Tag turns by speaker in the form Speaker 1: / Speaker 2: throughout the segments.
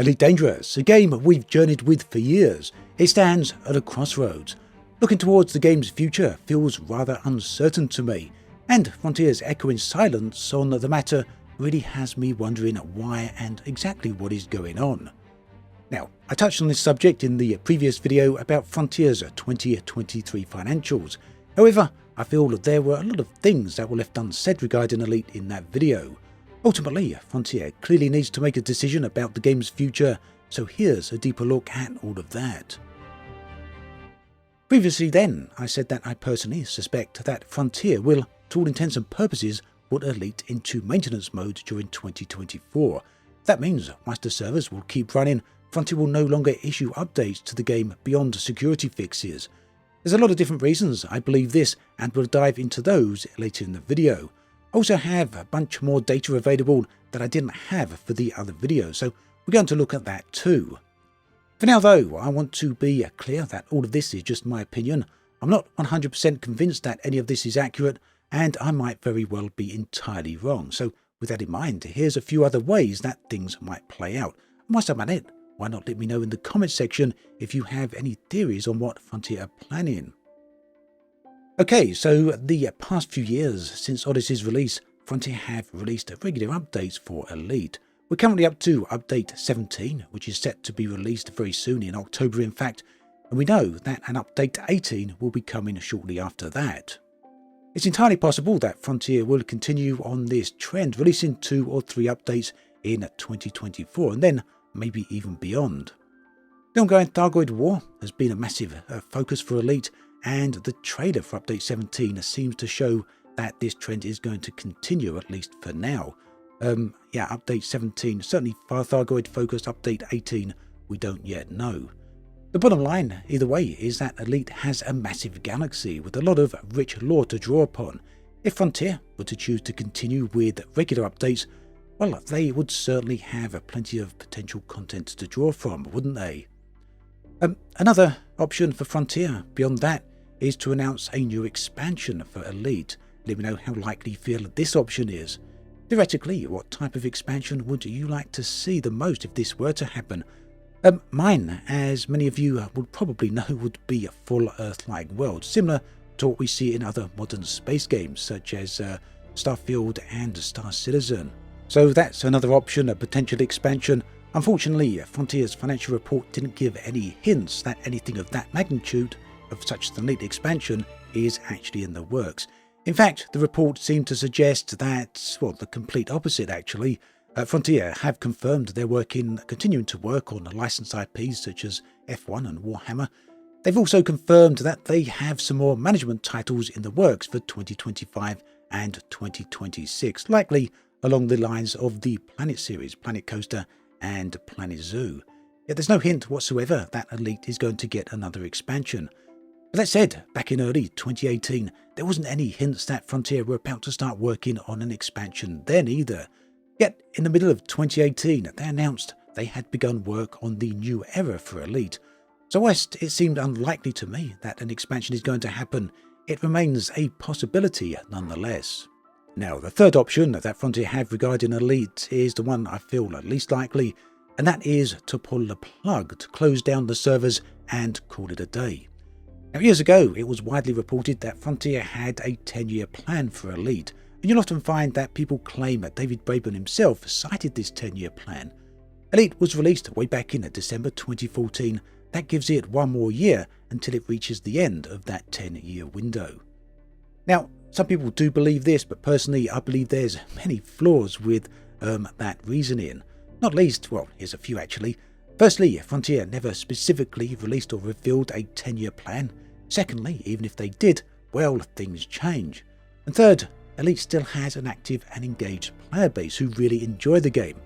Speaker 1: Elite Dangerous, a game we've journeyed with for years, it stands at a crossroads. Looking towards the game's future feels rather uncertain to me, and Frontier's echoing silence on the matter really has me wondering why and exactly what is going on. Now, I touched on this subject in the previous video about Frontier's 2023 financials. However, I feel that there were a lot of things that were left unsaid regarding Elite in that video. Ultimately, Frontier clearly needs to make a decision about the game's future, so here's a deeper look at all of that. Previously then, I said that I personally suspect that Frontier will, to all intents and purposes, put Elite into maintenance mode during 2024. That means, whilst the servers will keep running, Frontier will no longer issue updates to the game beyond security fixes. There's a lot of different reasons I believe this, and we'll dive into those later in the video. I also have a bunch more data available that I didn't have for the other videos, so we're going to look at that too. For now though, I want to be clear that all of this is just my opinion. I'm not 100% convinced that any of this is accurate, and I might very well be entirely wrong. So with that in mind, here's a few other ways that things might play out. And whilst I'm at it, why not let me know in the comments section if you have any theories on what Frontier are planning. Okay, so the past few years since Odyssey's release, Frontier have released regular updates for Elite. We're currently up to update 17, which is set to be released very soon in October in fact, and we know that an update 18 will be coming shortly after that. It's entirely possible that Frontier will continue on this trend, releasing 2 or 3 updates in 2024 and then maybe even beyond. The ongoing Thargoid War has been a massive focus for Elite, and the trailer for Update 17 seems to show that this trend is going to continue, at least for now. Update 17, certainly far Thargoid focused. Update 18, we don't yet know. The bottom line, either way, is that Elite has a massive galaxy with a lot of rich lore to draw upon. If Frontier were to choose to continue with regular updates, well, they would certainly have plenty of potential content to draw from, wouldn't they? Another option for Frontier beyond that is to announce a new expansion for Elite. Let me know how likely you feel this option is. Theoretically, what type of expansion would you like to see the most if this were to happen? Mine, as many of you would probably know, would be a full Earth-like world, similar to what we see in other modern space games such as Starfield and Star Citizen. So that's another option, a potential expansion. Unfortunately, Frontier's financial report didn't give any hints that anything of that magnitude of such an Elite expansion is actually in the works. In fact, the report seemed to suggest that, well, the complete opposite actually. Frontier have confirmed they're continuing to work on licensed IPs such as F1 and Warhammer. They've also confirmed that they have some more management titles in the works for 2025 and 2026, likely along the lines of the Planet series, Planet Coaster and Planet Zoo. Yet there's no hint whatsoever that Elite is going to get another expansion. But that said, back in early 2018, there wasn't any hints that Frontier were about to start working on an expansion then either. Yet in the middle of 2018, they announced they had begun work on the new era for Elite. So whilst it seemed unlikely to me that an expansion is going to happen, it remains a possibility nonetheless. Now, the third option that Frontier have regarding Elite is the one I feel least likely, and that is to pull the plug, to close down the servers and call it a day. Now, years ago, it was widely reported that Frontier had a 10-year plan for Elite, and you'll often find that people claim that David Braben himself cited this 10-year plan. Elite was released way back in December 2014. That gives it one more year until it reaches the end of that 10-year window. Now, some people do believe this, but personally I believe there's many flaws with that reasoning. Not least, well, here's a few actually. Firstly, Frontier never specifically released or revealed a 10-year plan. Secondly, even if they did, well, things change. And third, Elite still has an active and engaged player base who really enjoy the game.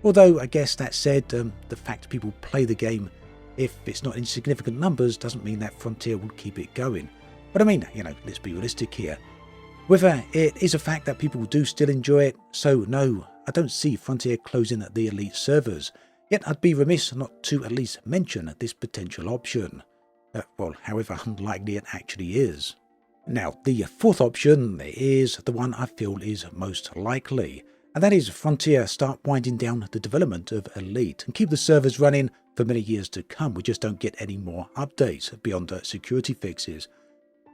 Speaker 1: Although, I guess that said, the fact people play the game, if it's not in significant numbers, doesn't mean that Frontier will keep it going. But I mean, let's be realistic here. Whether it is a fact that people do still enjoy it, so no, I don't see Frontier closing the Elite servers. Yet I'd be remiss not to at least mention this potential option. However unlikely it actually is. Now, the fourth option is the one I feel is most likely, and that is Frontier start winding down the development of Elite and keep the servers running for many years to come. We just don't get any more updates beyond security fixes.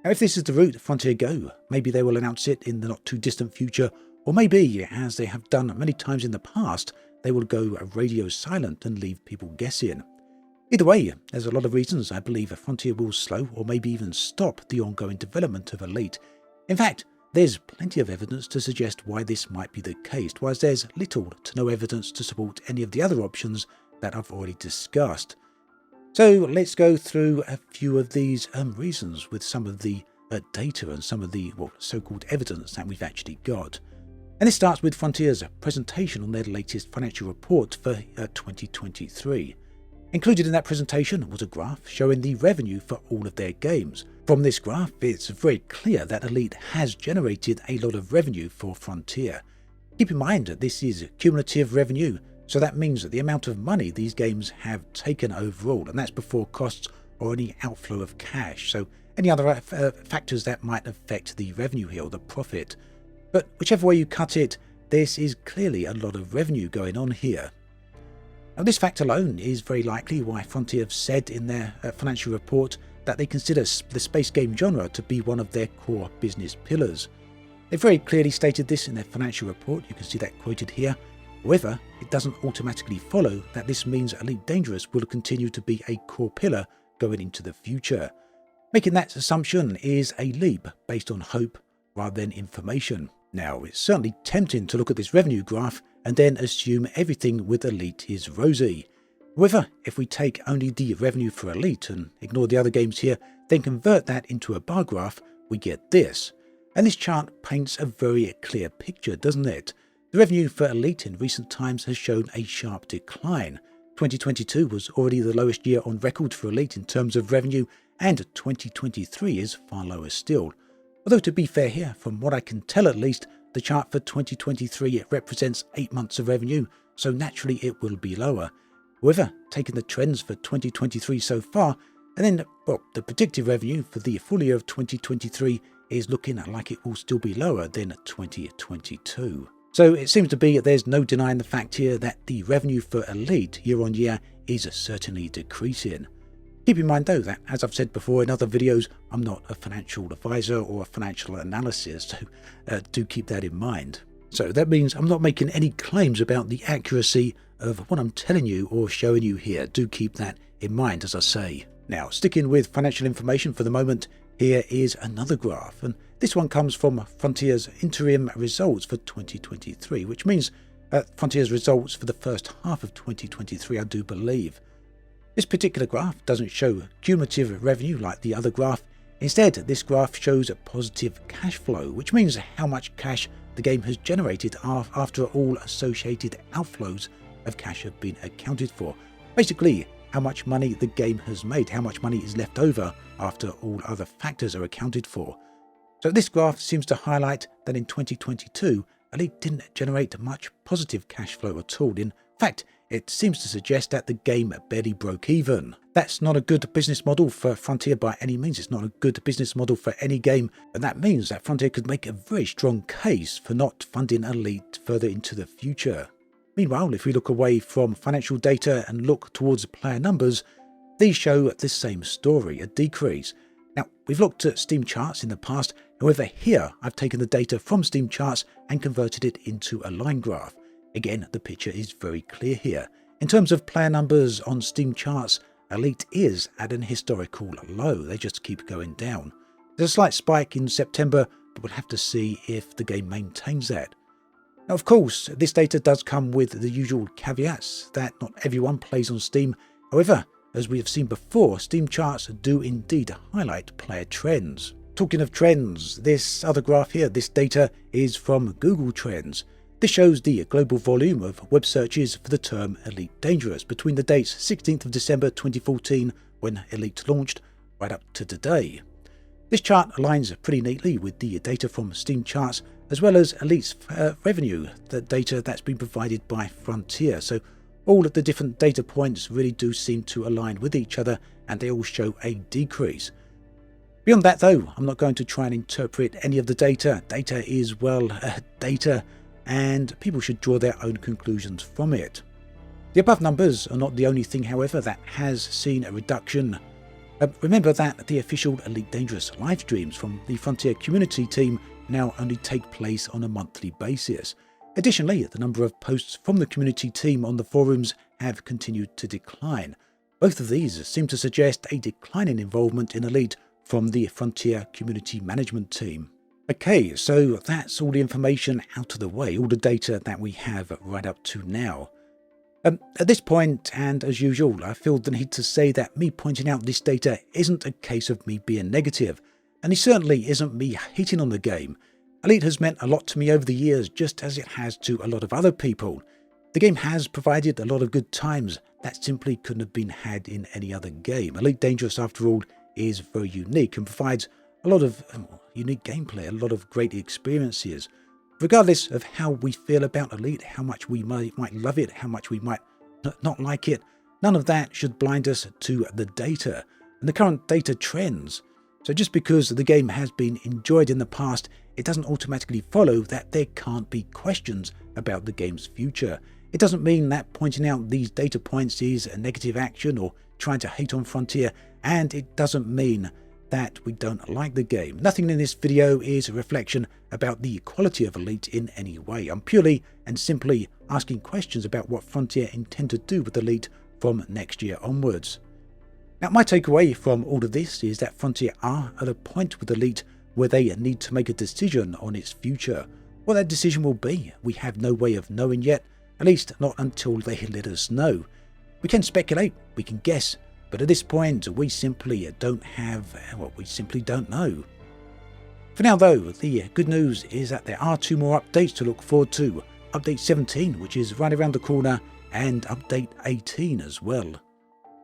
Speaker 1: Now, if this is the route Frontier go, maybe they will announce it in the not too distant future, or maybe, as they have done many times in the past, they will go radio silent and leave people guessing. Either way, there's a lot of reasons I believe Frontier will slow or maybe even stop the ongoing development of Elite. In fact, there's plenty of evidence to suggest why this might be the case, whereas there's little to no evidence to support any of the other options that I've already discussed. So let's go through a few of these reasons with some of the data and some of the so-called evidence that we've actually got. And this starts with Frontier's presentation on their latest financial report for 2023. Included in that presentation was a graph showing the revenue for all of their games. From this graph, it's very clear that Elite has generated a lot of revenue for Frontier. Keep in mind that this is cumulative revenue, so that means that the amount of money these games have taken overall, and that's before costs or any outflow of cash, so any other factors that might affect the revenue here or the profit. But whichever way you cut it, this is clearly a lot of revenue going on here. Now, this fact alone is very likely why Frontier have said in their financial report that they consider the space game genre to be one of their core business pillars. They very clearly stated this in their financial report. You can see that quoted here. However, it doesn't automatically follow that this means Elite Dangerous will continue to be a core pillar going into the future. Making that assumption is a leap based on hope rather than information. Now, it's certainly tempting to look at this revenue graph and then assume everything with Elite is rosy. However, if we take only the revenue for Elite and ignore the other games here, then convert that into a bar graph, we get this. And this chart paints a very clear picture, doesn't it? The revenue for Elite in recent times has shown a sharp decline. 2022 was already the lowest year on record for Elite in terms of revenue, and 2023 is far lower still. Although to be fair here, from what I can tell at least, the chart for 2023 represents 8 months of revenue, so naturally it will be lower. However, taking the trends for 2023 so far, and then the predicted revenue for the full year of 2023 is looking like it will still be lower than 2022. So it seems to be there's no denying the fact here that the revenue for Elite year on year is certainly decreasing. Keep in mind though that, as I've said before in other videos, I'm not a financial advisor or a financial analyst, so do keep that in mind. So that means I'm not making any claims about the accuracy of what I'm telling you or showing you here. Do keep that in mind, as I say. Now, sticking with financial information for the moment, here is another graph, and this one comes from Frontier's interim results for 2023, which means Frontier's results for the first half of 2023, I do believe. This particular graph doesn't show cumulative revenue like the other graph. Instead, this graph shows a positive cash flow, which means how much cash the game has generated after all associated outflows of cash have been accounted for. Basically, how much money the game has made, how much money is left over after all other factors are accounted for. So this graph seems to highlight that in 2022, Elite didn't generate much positive cash flow at all. In fact, it seems to suggest that the game barely broke even. That's not a good business model for Frontier by any means. It's not a good business model for any game, and that means that Frontier could make a very strong case for not funding Elite further into the future. Meanwhile, if we look away from financial data and look towards player numbers, these show the same story, a decrease. Now, we've looked at Steam charts in the past. However, here I've taken the data from Steam charts and converted it into a line graph. Again, the picture is very clear here. In terms of player numbers on Steam charts, Elite is at an historical low. They just keep going down. There's a slight spike in September, but we'll have to see if the game maintains that. Now, of course, this data does come with the usual caveats that not everyone plays on Steam. However, as we have seen before, Steam charts do indeed highlight player trends. Talking of trends, this other graph here, this data is from Google Trends. This shows the global volume of web searches for the term Elite Dangerous between the dates 16th of December 2014, when Elite launched, right up to today. This chart aligns pretty neatly with the data from Steam charts, as well as Elite's revenue, the data that's been provided by Frontier. So all of the different data points really do seem to align with each other, and they all show a decrease. Beyond that though, I'm not going to try and interpret any of the data. Data is, well, data. and people should draw their own conclusions from it. The above numbers are not the only thing, however, that has seen a reduction. Remember that the official Elite Dangerous live streams from the Frontier community team now only take place on a monthly basis. Additionally, the number of posts from the community team on the forums have continued to decline. Both of these seem to suggest a decline in involvement in Elite from the Frontier community management team. Okay, so that's all the information out of the way, all the data that we have right up to now. At this point, and as usual, I feel the need to say that me pointing out this data isn't a case of me being negative, and it certainly isn't me hating on the game. Elite has meant a lot to me over the years, just as it has to a lot of other people. The game has provided a lot of good times that simply couldn't have been had in any other game. Elite Dangerous, after all, is very unique and provides a lot of unique gameplay, a lot of great experiences. Regardless of how we feel about Elite, how much we might love it, how much we might not like it, none of that should blind us to the data and the current data trends. So just because the game has been enjoyed in the past, it doesn't automatically follow that there can't be questions about the game's future. It doesn't mean that pointing out these data points is a negative action or trying to hate on Frontier, and it doesn't mean that we don't like the game. Nothing in this video is a reflection about the quality of Elite in any way. I'm purely and simply asking questions about what Frontier intend to do with Elite from next year onwards. Now, my takeaway from all of this is that Frontier are at a point with Elite where they need to make a decision on its future. What that decision will be, we have no way of knowing yet, at least not until they let us know. We can speculate, we can guess, but at this point we simply don't know. For now though, the good news is that there are 2 more updates to look forward to. Update 17, which is right around the corner, and Update 18 as well.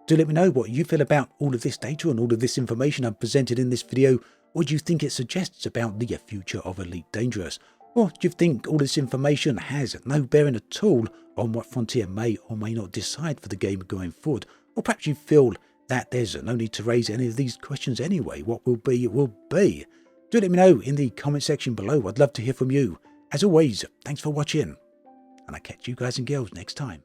Speaker 1: Do let me know what you feel about all of this data and all of this information I've presented in this video. What do you think it suggests about the future of Elite Dangerous? Or do you think all this information has no bearing at all on what Frontier may or may not decide for the game going forward? Or perhaps you feel that there's no need to raise any of these questions anyway. What will be, will be. Do let me know in the comment section below. I'd love to hear from you. As always, thanks for watching, and I'll catch you guys and girls next time.